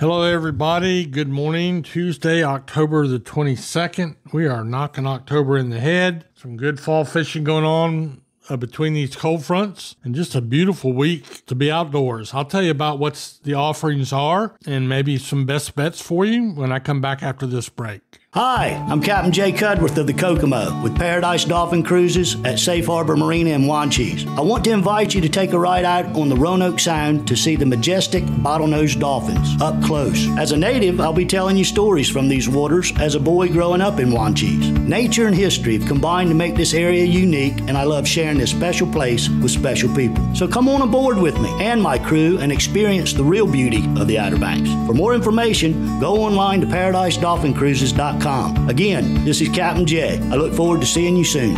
Hello, everybody. Good morning. Tuesday, October the 22nd. We are knocking October in the head. Some good fall fishing going on between these cold fronts, and just a beautiful week to be outdoors. I'll tell you about what the offerings are and maybe some best bets for you when I come back after this break. Hi, I'm Captain Jay Cudworth of the Kokomo with Paradise Dolphin Cruises at Safe Harbor Marina in Wanchese. I want to invite you to take a ride out on the Roanoke Sound to see the majestic bottlenose dolphins up close. As a native, I'll be telling you stories from these waters as a boy growing up in Wanchese. Nature and history have combined to make this area unique, and I love sharing this special place with special people. So come on aboard with me and my crew and experience the real beauty of the Outer Banks. For more information, go online to ParadiseDolphinCruises.com. Again, this is Captain Jay. I look forward to seeing you soon.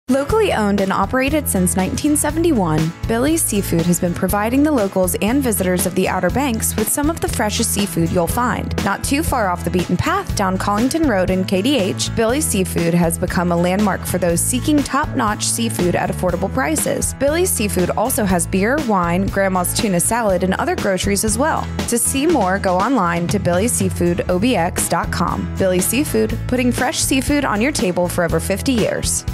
Locally owned and operated since 1971, Billy's Seafood has been providing the locals and visitors of the Outer Banks with some of the freshest seafood you'll find. Not too far off the beaten path down Collington Road in KDH, Billy's Seafood has become a landmark for those seeking top-notch seafood at affordable prices. Billy's Seafood also has beer, wine, grandma's tuna salad, and other groceries as well. To see more, go online to billyseafoodobx.com. Billy's Seafood, putting fresh seafood on your table for over 50 years.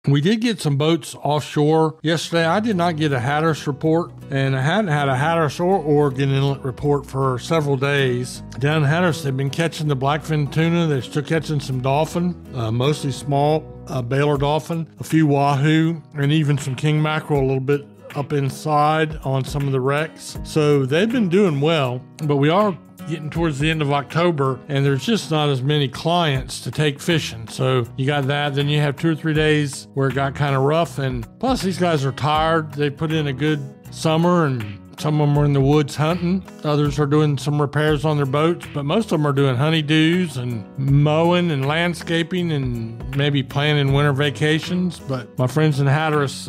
We did get some boats offshore yesterday. I did not get a Hatteras report, and I hadn't had a Hatteras or Oregon Inlet report for several days. Down in Hatteras, they've been catching the blackfin tuna. They're still catching some dolphin, mostly small Baylor dolphin, a few wahoo, and even some king mackerel a little bit up inside on some of the wrecks. So they've been doing well, but we are getting towards the end of October, and there's just not as many clients to take fishing. So you got that. Then you have 2 or 3 days where it got kind of rough, and plus these guys are tired. They put in a good summer, and some of them are in the woods hunting. Others are doing some repairs on their boats, but most of them are doing honeydews and mowing and landscaping and maybe planning winter vacations. But my friends in Hatteras,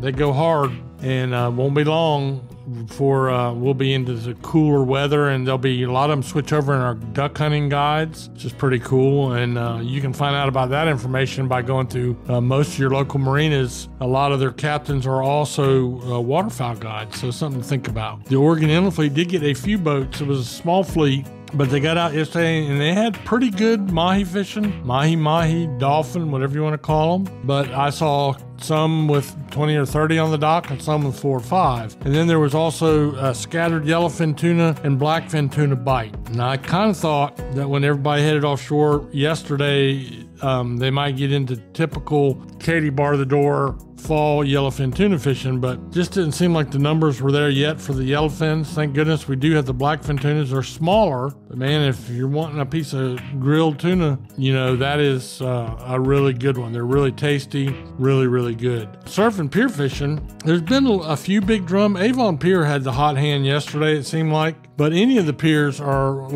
they go hard, and won't be long before we'll be into the cooler weather, and there'll be a lot of them switch over in our duck hunting guides, which is pretty cool. And you can find out about that information by going to most of your local marinas. A lot of their captains are also waterfowl guides, so something to think about. The Oregon Inlet fleet did get a few boats. It was a small fleet, but they got out yesterday and they had pretty good mahi fishing, mahi, dolphin, whatever you want to call them. But I saw some with 20 or 30 on the dock and some with 4 or 5. And then there was also scattered yellowfin tuna and blackfin tuna bite. Now, I kind of thought that when everybody headed offshore yesterday, they might get into typical Katy bar the door fall yellowfin tuna fishing, but just didn't seem like the numbers were there yet for the yellowfins. Thank goodness we do have the blackfin tunas. They're smaller, but man, if you're wanting a piece of grilled tuna, that is a really good one. They're really tasty, really, really good. Surf and pier fishing, there's been a few big drum. Avon Pier had the hot hand yesterday, it seemed like, but any of the piers are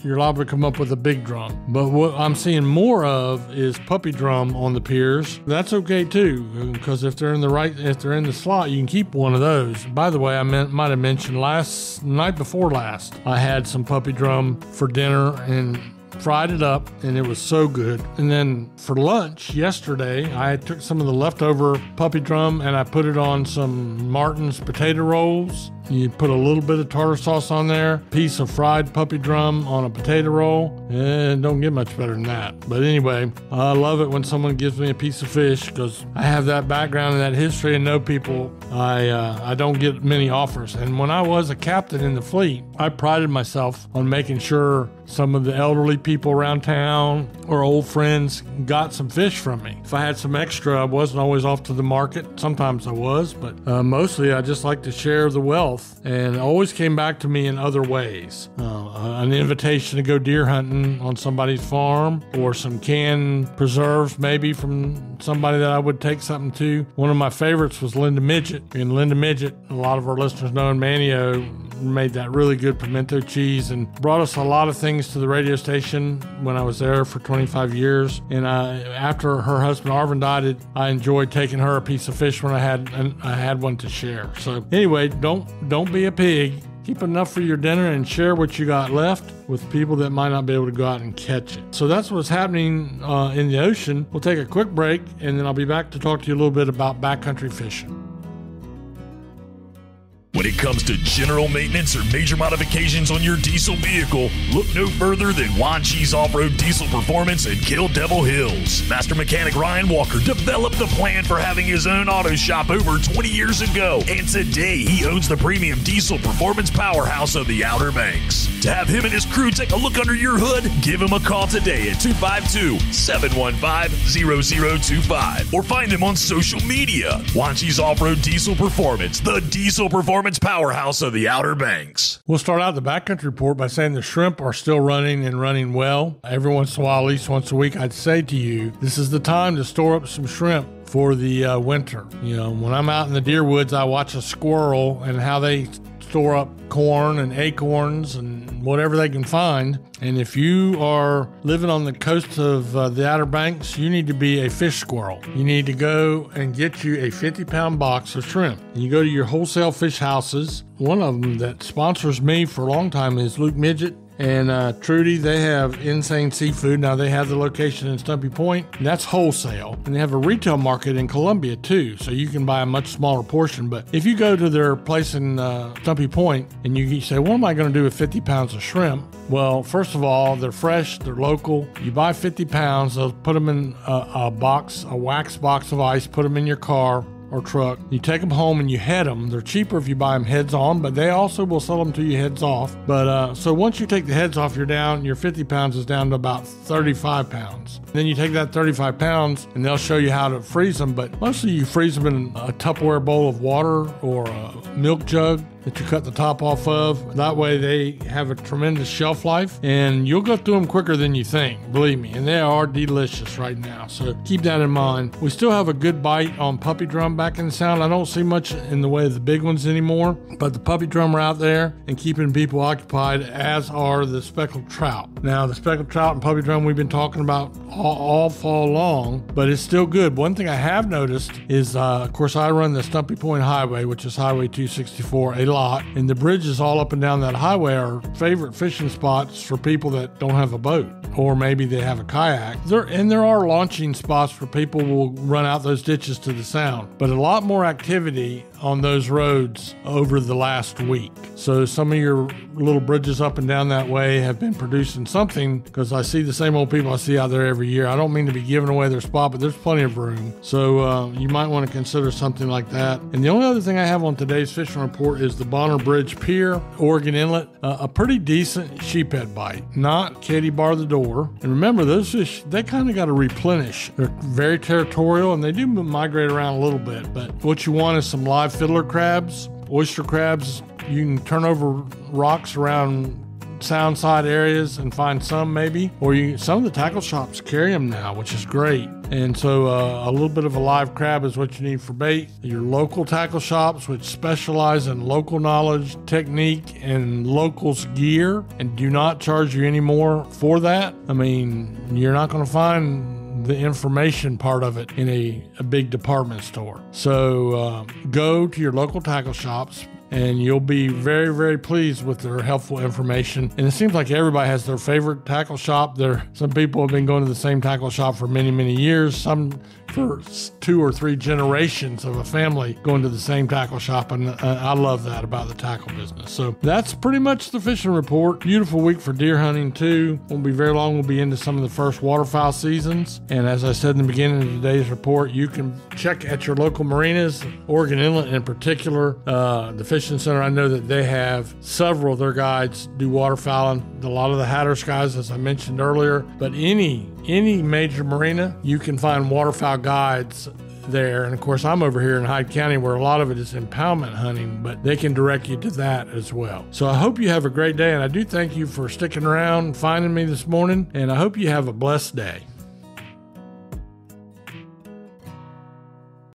you're liable to come up with a big drum. But what I'm seeing more of is puppy drum on the piers. That's okay too, because if they're in the slot, you can keep one of those. By the way, I might have mentioned night before last, I had some puppy drum for dinner and fried it up, and it was so good. And then for lunch yesterday, I took some of the leftover puppy drum and I put it on some Martin's potato rolls. You put a little bit of tartar sauce on there, piece of fried puppy drum on a potato roll, and don't get much better than that. But anyway, I love it when someone gives me a piece of fish, because I have that background and that history and know people. I don't get many offers. And when I was a captain in the fleet, I prided myself on making sure some of the elderly people around town or old friends got some fish from me. If I had some extra, I wasn't always off to the market. Sometimes I was, but mostly I just like to share the wealth, and it always came back to me in other ways. An invitation to go deer hunting on somebody's farm, or some canned preserves maybe from somebody that I would take something to. One of my favorites was Linda Midget. And Linda Midget, a lot of our listeners know in Manio, made that really good pimento cheese and brought us a lot of things to the radio station when I was there for 25 years. And after her husband Arvin died, I enjoyed taking her a piece of fish when I had one to share. So anyway, don't be a pig. Keep enough for your dinner and share what you got left with people that might not be able to go out and catch it. So that's what's happening in the ocean. We'll take a quick break, and then I'll be back to talk to you a little bit about backcountry fishing. When it comes to general maintenance or major modifications on your diesel vehicle, look no further than Wanchi's Off-Road Diesel Performance in Kill Devil Hills. Master mechanic Ryan Walker developed the plan for having his own auto shop over 20 years ago, and today he owns the premium diesel performance powerhouse of the Outer Banks. To have him and his crew take a look under your hood, give him a call today at 252-715-0025 or find him on social media. Wanchi's Off-Road Diesel Performance, the diesel performance powerhouse of the Outer Banks. We'll start out the backcountry report by saying the shrimp are still running and running well. Every once in a while, at least once a week, I'd say to you, this is the time to store up some shrimp for the winter. You know, when I'm out in the deer woods, I watch a squirrel and how they store up corn and acorns and whatever they can find. And if you are living on the coast of the Outer Banks, you need to be a fish squirrel. You need to go and get you a 50-pound box of shrimp. And you go to your wholesale fish houses. One of them that sponsors me for a long time is Luke Midget and Trudy. They have Insane Seafood. Now, they have the location in Stumpy Point, and that's wholesale. And they have a retail market in Columbia, too, so you can buy a much smaller portion. But if you go to their place in Stumpy Point and you say, what am I going to do with 50 pounds of shrimp? Well, first of all, they're fresh, they're local. You buy 50 pounds, they'll put them in a box, a wax box of ice, put them in your car or truck. You take them home and you head them. They're cheaper if you buy them heads on, but they also will sell them to you heads off. But so once you take the heads off, your 50 pounds is down to about 35 pounds. Then you take that 35 pounds and they'll show you how to freeze them, but mostly you freeze them in a Tupperware bowl of water or a milk jug that you cut the top off of. That way they have a tremendous shelf life and you'll go through them quicker than you think, believe me, and they are delicious right now, so keep that in mind. We still have a good bite on puppy drum back in the sound. I don't see much in the way of the big ones anymore, but the puppy drum are out there and keeping people occupied, as are the speckled trout. Now, the speckled trout and puppy drum we've been talking about all fall long, but it's still good. One thing I have noticed is, of course, I run the Stumpy Point Highway, which is Highway 264, a lot, and the bridges all up and down that highway are favorite fishing spots for people that don't have a boat, or maybe they have a kayak. There are launching spots where people will run out those ditches to the sound, but a lot more activity on those roads over the last week. So some of your little bridges up and down that way have been producing something, because I see the same old people I see out there every year. I don't mean to be giving away their spot, but there's plenty of room. So you might want to consider something like that. And the only other thing I have on today's fishing report is the Bonner Bridge Pier, Oregon Inlet. A pretty decent sheephead bite, not Katie bar the door. And remember, those fish, they kind of got to replenish. They're very territorial and they do migrate around a little bit, but what you want is some live fiddler crabs, oyster crabs. You can turn over rocks around sound side areas and find some maybe, or some of the tackle shops carry them now, which is great. And so a little bit of a live crab is what you need for bait. Your local tackle shops, which specialize in local knowledge, technique, and locals gear, and do not charge you any more for that. I mean, you're not going to find the information part of it in a big department store. So go to your local tackle shops, and you'll be very, very pleased with their helpful information. And it seems like everybody has their favorite tackle shop. Some people have been going to the same tackle shop for many, many years. Some for 2 or 3 generations of a family going to the same tackle shop, and I love that about the tackle business. So that's pretty much the fishing report. Beautiful week for deer hunting too. Won't be very long. We'll be into some of the first waterfowl seasons, and as I said in the beginning of today's report, you can check at your local marinas, Oregon Inlet in particular. The Fishing Center, I know that they have several of their guides do waterfowling. A lot of the Hatteras guys, as I mentioned earlier, but any major marina, you can find waterfowl guides there. And of course, I'm over here in Hyde County where a lot of it is impoundment hunting, but they can direct you to that as well. So I hope you have a great day, and I do thank you for sticking around, finding me this morning, and I hope you have a blessed day.